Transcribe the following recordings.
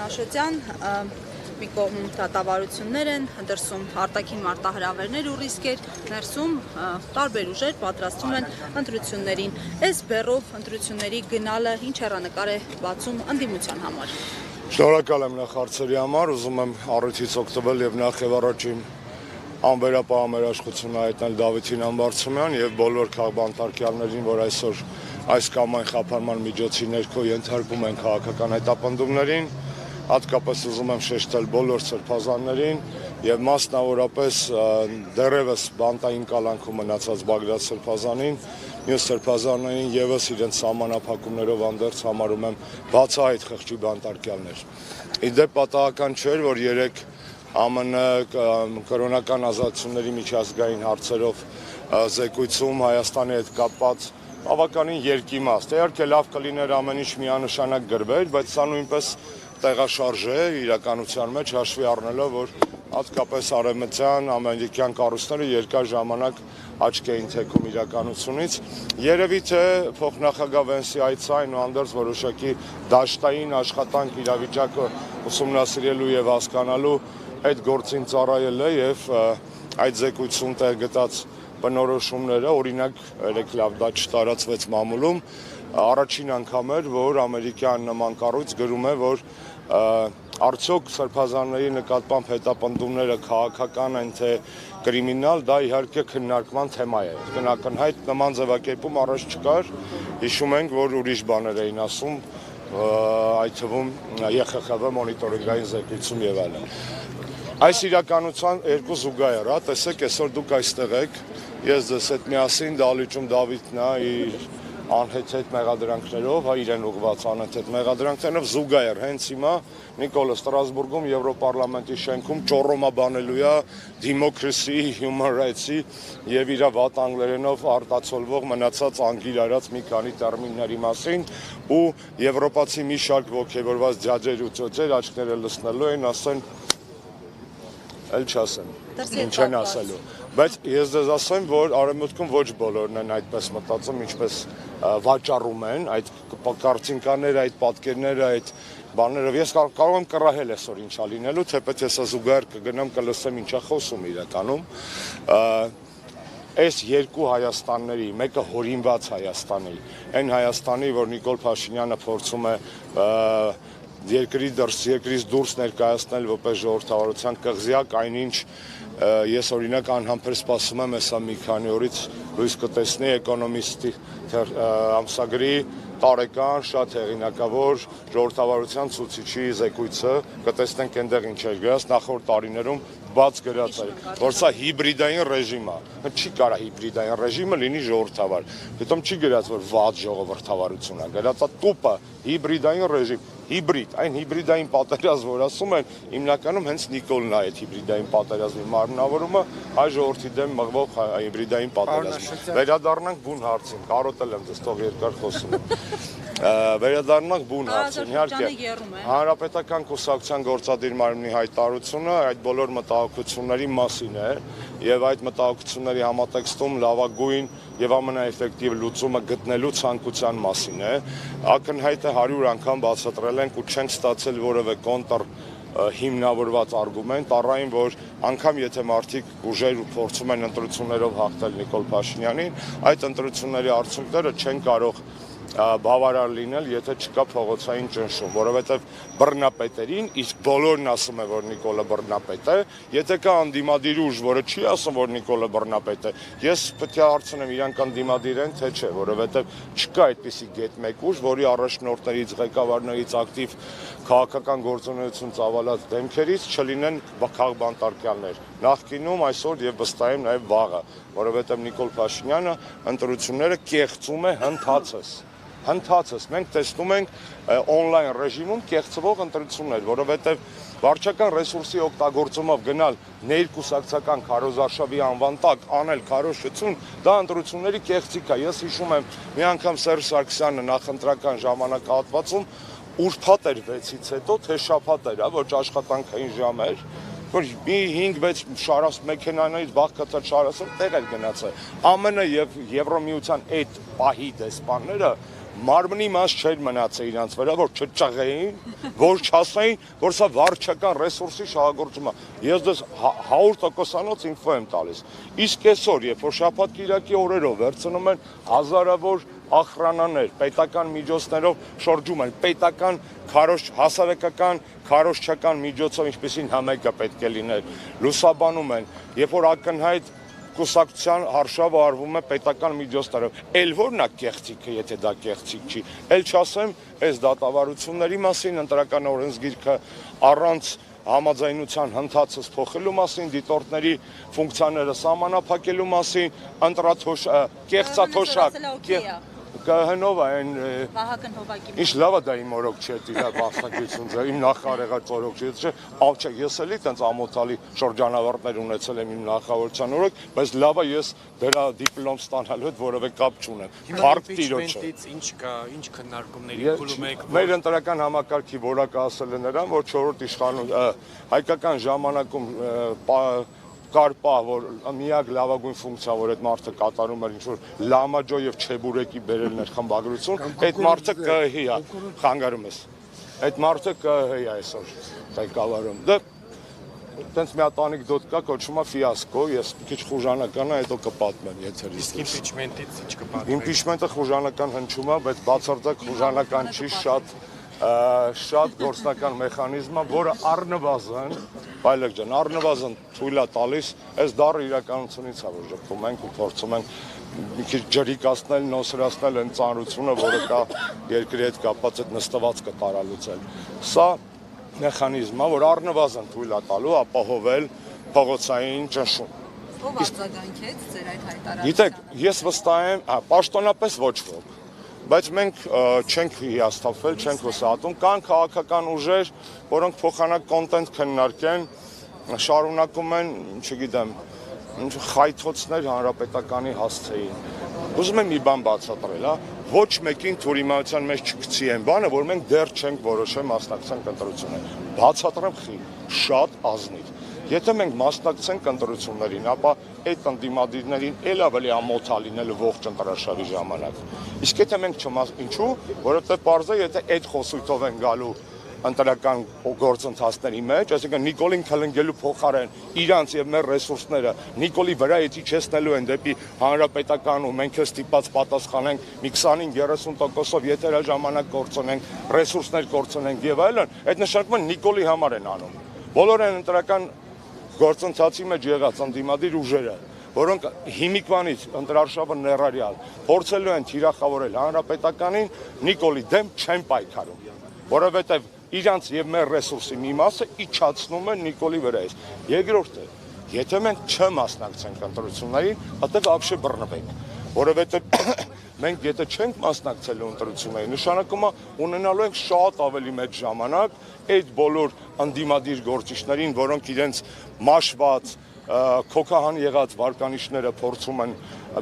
Աշոտյան, մի կողմում դատավարություններ են, դրսում արտաքին մարտահրավերներ ու ռիսկեր, ներսում տարբեր ուժեր պատրաստում են ընտրություններին։ Այս բեռով ընտրությունների գնալը ինչ հեռանկար է բացում ընդդիմության համար։ Շնորհակալ եմ նախ հարցերի համար, ուզում եմ առիթից օգտվել եւ նախ եւ առաջին անվերապահ մեր աշխությունը հայտնել Դավիթին Ամբարձումյան եւ բոլոր քաղաքապետարներին, որ այսօր այս կամ այն խափանման միջոցի ներքո ենթարկվում են քաղաքական հետապնդումներին, հատկապես ուզում եմ շեշտել բոլոր սրբազաններին եւ մասնավորապես դեռևս բանտային կալանքում մնացած Բաղդադ սրբազանին, մյուս սրբազաններին եւս իրենց սահմանափակումներով անդերձ համարում եմ բացահայտ խղճի բանտարկյալներ։ Իդեպ պատահական չէր, որ երեք ԱՄՆ կրոնական ազատությունների միջազգային հարցերով զեկույցում Հայաստանի հետ կապված բավականին երկիմաստ։ Իհարկե լավ կլիներ ամեն ինչ միանշանակ գրվեր, բայց սա նույնպես տեղաշարժ է իրականության մեջ, հաշվի առնելով, որ հատկապես արևմտյան ամերիկյան կառույցները երկար ժամանակ աչք էին թեքում իրականությունից։ Երևի թե փոխնախագահ Վենսի այցը այնուհանդերձ որոշակի դաշտային աշխատանք իրավիճակը ուսումնասիրելու եւ հասկանալու այդ գործին ծառայել է եւ այդ զեկույցում տեղ գտած բնորոշումները, օրինակ երեք լավ դա չտարածվեց մամուլում, առաջին անգամ էր, որ ամերիկյան նման կառույց գրում է, որ արդյոք սրբազանների նկատմամբ հետապնդումները քաղաքական են թե կրիմինալ, դա իհարկե քննարկման թեմա է։ Ակնհայտ նման ձևակերպում առաջ չկար, հիշում ենք, որ ուրիշ բաներ էին ասում, այդ թվում ԵԽԽՎ մոնիտորինգային զեկույցում եւ այլն։ Այս իրականության երկու զուգահեռ, տեսեք, այսօր դուք այստեղ եք, ես ձեզ հետ միասին դահլիճում Դավիթն է իր անհեթեթ մեղադրանքներով, իրեն ուղղված անհեթեթ մեղադրանքներով զուգահեռ հենց հիմա Նիկոլը Ստրասբուրգում Եվրոպարլամենտի շենքում ճոռոմաբանելու է Democracy, Human Rights-ի եւ իր վատ անգլերենով արտացոլվող մնացած անգիր արած մի քանի տերմինների մասին ու եվրոպացի մի շարք ոգևորված ջաջեր ու ծոցեր աչքները լցնելու են, ասեն էլ չասեմ, ինչ են ասելու, բայց ես ձեզ ասեմ, որ արևմուտքում ոչ բոլորն են այդպես մտածում, ինչպես վաճառում են, այդ կարծինկաները, այդ պատկերները, այդ բաներով, ես կարող եմ կռահել այսօր ինչա լինելու, թեպետ ես զուգահեռ կգնամ կլսեմ ինչա խոսում իրականում, այս երկու Հայաստանների, մեկը հորինված Հայաստանի, այն Հայաստանի, որ Նիկոլ Փաշինյանը փորձում է երկրից դուրս ներկայացնել որպես ժողովրդավարության կղզյակ, այնինչ ես օրինակ անհամբեր սպասում եմ հեսա մի քանի օրից լույս կտեսնի Էկոնոմիստի ամսագրի տարեկան շատ հեղինակավոր ժողովրդավարության ցուցիչի զեկույցը, կտեսնենք այնտեղ ինչ էր գրած, նախորդ տարիներում բաց գրած է, որ սա հիբրիդային ռեժիմ է, չի կարա հիբրիդային ռեժիմը լինի ժողովրդավար, հետո չի գրած, որ վատ ժողովրդավարություն է, գրած է տուպը հիբրիդային ռեժիմ, հիբրիդ, այն հիբրիդային պատերազմ, որ ասում են, հիմնականում հենց Նիկոլն է այդ հիբրիդային պատերազմի մարմնավորումը, հայ ժողովրդի դեմ մղվող հիբրիդային պատերազմ։ Վերադառնանք բուն հարցին, կարոտել եմ ձեզ, թող երկար խոսում եմ։ Վերադառնանք բուն հարցին, իհարկե Հանրապետական կուսակցության գործադիր մարմնի հայտարարությունը այդ բոլոր մտահոգությունների մասին է եւ այդ մտահոգությունների համատեքստում լավագույն եւ ամենաէֆեկտիվ լուծումը գտնելու ցանկության մասին է։ Ակնհայտ է 100 անգամ բացատրել ենք ու չենք ստացել որևէ կոնտր հիմնավորված արգումենտ, առայն որ անգամ եթե մարդիկ ուժեր ու փորձում են ընտրություններով հաղթել Նիկոլ Փաշինյանին, այդ ընտրությունների արդյունքները չեն կարող բավարար լինել, եթե չկա փողոցային ճնշում, որովհետև բռնապետերին, իսկ բոլորն ասում են, որ Նիկոլը բռնապետ է, եթե կա անդիմադիր ուժ, որը չի ասում, որ Նիկոլը բռնապետ է, ես պետք է հարցնեմ իրանք անդիմադիր են, թե չէ, որովհետև չկա այդպիսի գետ մեկ ուժ, որի առաջնորդներից, ղեկավարներից ակտիվ քաղաքական գործունեություն ծավալած դեմքերից չլինեն քաղբանտարկյալներ, նախկինում, այսօր եւ վստահ եմ նաեւ վաղը, որովհետև Նիկոլ Փաշինյանը ընտրությունները կեղծում է հնդածս, մենք տեսնում ենք օնլայն ռեժիմում կեղծվող ընտրություններ, որովհետև վարչական ռեսուրսի օգտագործումով գնալ ներկուսակցական քարոզարշավի անվան տակ անել քարոզչություն, դա ընտրությունների կեղծիք է։ Ես հիշում եմ մի անգամ Սերժ Սարգսյանը նախընտրական ժամանակահատվածում ուրբաթ էր 6-ից հետո, թե շաբաթ էր, ոչ աշխատանքային ժամ էր, որ մի 5-6 շարաս մեքենաներից բաղկացած շարասը տեղ էր գնացել։ ԱՄՆ եւ Եվրոմիության այդ պահի դեսպանները մարմնի մաս չէր մնացել իրանց վրա, որ չճղեին, որ չասեին, որ սա վարչական ռեսուրսի շահագործում է։ Ես դες 100%-անոց ինֆո եմ տալիս։ Իսկ այսօր, երբ որ շաբաթ-կիրակի օրերով վերցնում են հազարավոր ախրանաներ, պետական միջոցներով շրջում են, պետական հասարակական քարոզչական միջոցով, ինչպեսին համայնքը պետք է լիներ, լուսաբանում են, երբ որ ակնհայտ կուսակցության արշավը արվում է պետական միջոցներով, էլ որն է կեղծիքը, եթե դա կեղծիք չի, էլ չասեմ այս դատավարությունների մասին, ընտրական օրենսգիրքը առանց համաձայնության հնդածս փոխելու մասին, դիտորդների ֆունկցիաները սահմանափակելու մասին, կեղծաթոշակ Հնով այն Վահագն Հովակի ինչ լավա դա իմ օրոք չէ դիրա մասնակցությունը իմ նախարարած օրոք չէ չէ ես էլի տենց ամոթալի շրջանավարտներ ունեցել եմ իմ նախավորության օրոք բայց լավա ես դրա դիպլոմ ստանալու հետ որևէ կապ չունեմ հարկ տիրոջ ինչ կա ինչ քննարկումների փուլում եք մեր ընտրական համակարգի որակը ասել է նրան որ 4-րդ իշխանություն հայկական ժամանակում կար պահ, որ միակ լավագույն ֆունկցիա, որ այդ մարդը կատարում էր ինչ-որ լամաջո եւ չեբուրեկի բերելն էր խմբագրություն, այդ մարդը ԿՀ-ի է, խանգարում ես։ Այդ մարդը ԿՀ-ի է այսօր ղեկավարում։ Դե տենց մի հատ անեկդոտ կա, կոչվում է ֆիասկո, ես մի քիչ խուժանական է, հետո կպատմեմ եթերից։ Իմպիչմենտից ինչ կպատմեք։ Իմպիչմենտը խուժանական հնչում է, բայց բացարձակ խուժանական չի, շատ գործնական մեխանիզմ է, որը առնվազն, Բայլեկ ջան, առնվազն թույլ է տալիս, այս դառը իրականությունից է որ ժպտում ենք ու փորձում ենք մի քիչ ջրիկացնել, նոսրացնել այն ծանրությունը, որը կա երկրի հետ կապված այդ նստվածքը տարալուծել։ Սա մեխանիզմ է, որ առնվազն թույլ է տալու ապահովել փողոցային ճնշում։ Ով արձագանքեց ձեր այդ հայտարարությանը։ Գիտեք, ես վստահ եմ, պաշտոնապես ոչ ոք, բայց մենք չենք հիասթափվել, չենք հուսահատում, կան քաղաքական ուժեր, որոնք փոխանակ կոնտենտ քննարկեն, շարունակում են, չգիտեմ, խայթոցներ հանրապետականի հասցեին։ Ուզում եմ մի բան բացատրել, ոչ մեկին թուրիմայության մեջ չգցի են բանը, որ մենք դեռ չենք որոշել մասնակցենք ընտրություններին։ Բացատրեմ խի, շատ ազնիվ։ Եթե մենք մասնակցենք ընտրություններին, ապա այդ ընդդիմադիրներին էլ ավելի ամոթ է լինելու ողջ ընտրաշարի ժամանակ։ Իսկ եթե մենք ինչու, որովհետև պարզ է, եթե այդ խոսույթով են գալու ընտրական գործընթացների մեջ, այսինքն Նիկոլին քլնգելու փոխարեն իրանց եւ մեր ռեսուրսները Նիկոլի վրա իջեցնելու են դեպի հանրապետական ու մենք ստիպած պատասխանենք մի 25-30%-ով եթերաժամանակ կորցնենք, ռեսուրսներ կորցնենք եւ այլն, այդ նշանակում է Նիկոլի համար են անում։ Բոլոր են ընտրական գործընթացի մեջ եղած ընդդիմադիր ուժերը, որոնք հիմիկվանից ընտրարշավը ներառյալ փորձելու են թիրախավորել հանրապետականին, Նիկոլի դեմ չեն պայքարում, որովհետև իրանց եւ մեր ռեսուրսի մի մասը իջացնում են Նիկոլի վրայից։ Երկրորդը, եթե մենք չմասնակցենք ընտրություններին, ապա вообще բռնվենք, որովհետև մենք եթե չենք մասնակցելու ընտրություններին, նշանակում է ունենալու ենք շատ ավելի մեծ ժամանակ այդ բոլոր ընդդիմադիր գործիչներին, որոնք իրենց մաշված, քոքահան եղած վարկանիշները փորձում են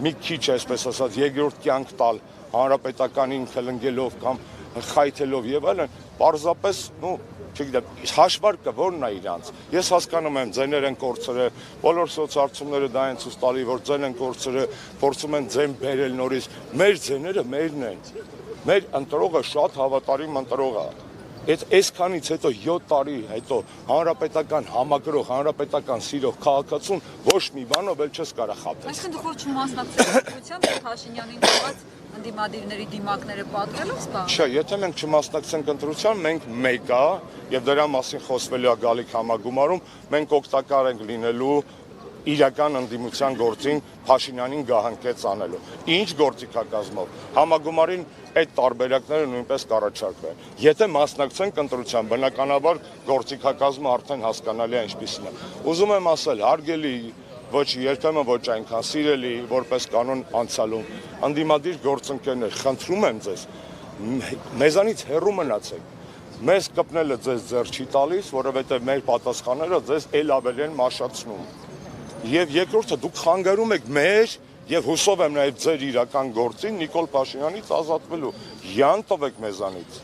մի քիչ, այսպես ասած, երկրորդ կյանք տալ հանրապետականին քլնգելով կամ խայթելով եւ այլն, պարզապես, չգիտեմ, հաշվարկը որն է իրանց։ Ես հասկանում եմ, ձեներ են կորցրել, բոլոր սոցհարցումները դա են ցույց տալի, որ ձեն են կորցրել, փորձում են ձեն բերել նորից։ Մեր ձեները մերն են։ Մեր ընտրողը շատ հավատարիմ ընտրող է։ Այսքանից հետո 7 տարի հետո հանրապետական համակրող, հանրապետական սիրող քաղաքացուն ոչ մի բանով էլ չես կարող խաբել։ Այսինքն դուք ոչ չմասնակցեք ընտրության, Փաշինյանին տված ընդդիմադիրների դիմակները պատրելով սպա։ Չէ, եթե մենք չմասնակցենք ընտրության, մենք մեկ է եւ դրա մասին խոսվելու է գալիք համագումարում, մենք օգտակար ենք լինելու իրական ընդդիմության գործին Փաշինյանին գահանքեց անելու։ Ինչ գործիքակազմով համագումարին այդ տարբերակները նույնպես կառաջարկվեն։ Եթե մասնակցենք ընտրության, բնականաբար գործիքակազմը արդեն հասկանալի է ինչպիսին է։ Ուզում եմ ասել, հարգելի ոչ երբեմն ոչ այնքան սիրելի, որպես կանոն անցյալում, ընդդիմադիր գործընկերներ, խնդրում եմ ձեզ, մեզանից հեռու մնացեք։ Մեզ կպնելը ձեզ ձեռ չի տալիս, որովհետև մեր պատասխանները ձեզ էլ ավելի են մաշացնում։ Եվ երկրորդը դուք խանգարում եք մեր եւ հուսով եմ նաեւ ձեր իրական գործին Նիկոլ Փաշինյանից ազատվելու։ Յան տվեք մեզանից։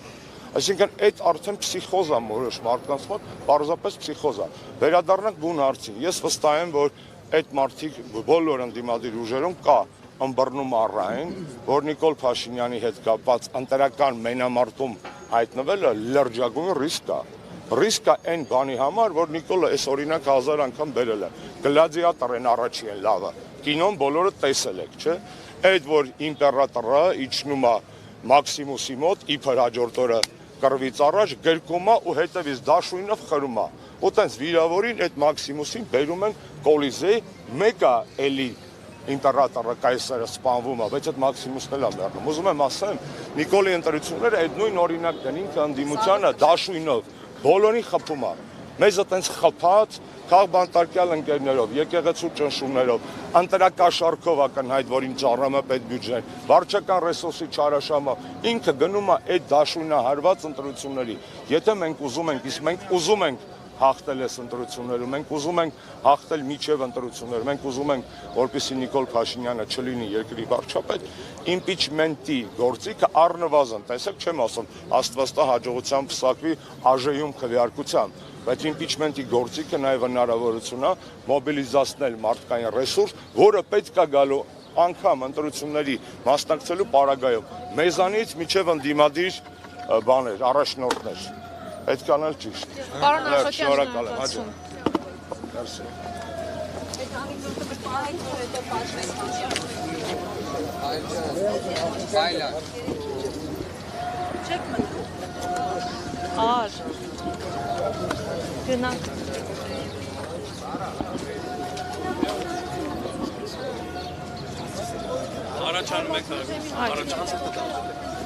Այսինքն այդ արդեն փսիխոզ է որոշ մարդկանց մոտ, պարզապես փսիխոզ է։ Վերադառնանք բուն հարցին։ Ես վստահ եմ, որ այդ մարդիկ բոլոր ընդդիմադիր ուժերում կա ըմբռնում առային, որ Նիկոլ Փաշինյանի հետ կապված ընտրական մենամարտում հայտնվելը լրջագույն ռիսկ է։ Ռիսկ է այն բանի համար, որ Նիկոլը այս օրինակ 1000 անգամ բերել է։ Գլադիատորն առաջի են լավը։ Կինոն բոլորը տեսել եք, չէ՞։ Այդ որ իմպերատորը իջնում է Մաքսիմուսի մոտ, իբր հաջորդ օրը կռվից առաջ գրկում է ու հետևից դաշույնով խրում է։ Ու տենց վիրավորին այդ Մաքսիմուսին բերում են Կոլիզեի, մեկը էլի իմպերատորը կայսերը սպանվում է, բայց այդ Մաքսիմուսն էլ է մեռնում։ Ուզում եմ ասեմ, Նիկոլի ընտրությունները այդ նույն օրինակն են, ինքը ընդդիմությանը դաշույնով բոլորին խփում է։ Մեզ այտենց խփած քաղբանտարկյալ ընկերներով, եկեղեցու ճնշումներով, ընտրակաշարքով ակնհայտ, որին ծառայում է պետբյուջեն, վարչական ռեսուրսի չարաշահումը, ինքը գնում է այդ դաշույնահարված ընտրությունների։ Եթե մենք ուզում ենք, իսկ մենք ուզում ենք հաղթել այս ընտրություններում, մենք ուզում ենք հաղթել միջև ընտրությունները, մենք ուզում ենք, որպեսզի Նիկոլ Փաշինյանը չլինի երկրի վարչապետ, իմպիչմենտի գործիքը առնվազն, տեսեք, չեմ ասում, Աստվածտա հաջողությամբ փսակվի ԱԺ-ում քվեարկությամբ, բայց իմպիչմենտի գործիքը նաև հնարավորություն է մոբիլիզացնել մարդկային ռեսուրս, որը պետք է գալու անգամ ընտրությունների մասնակցելու պարագայում մեզանից միջև ընդդիմադիր բաներ, առաջնորդներ։ Այդքան էլ ճիշտ։ Պարոն Ախոտյան, շնորհակալ եմ, հաջող։ Չեք մտնում։ Ար։ Գնանք։ Առաջանում եք առաջանում։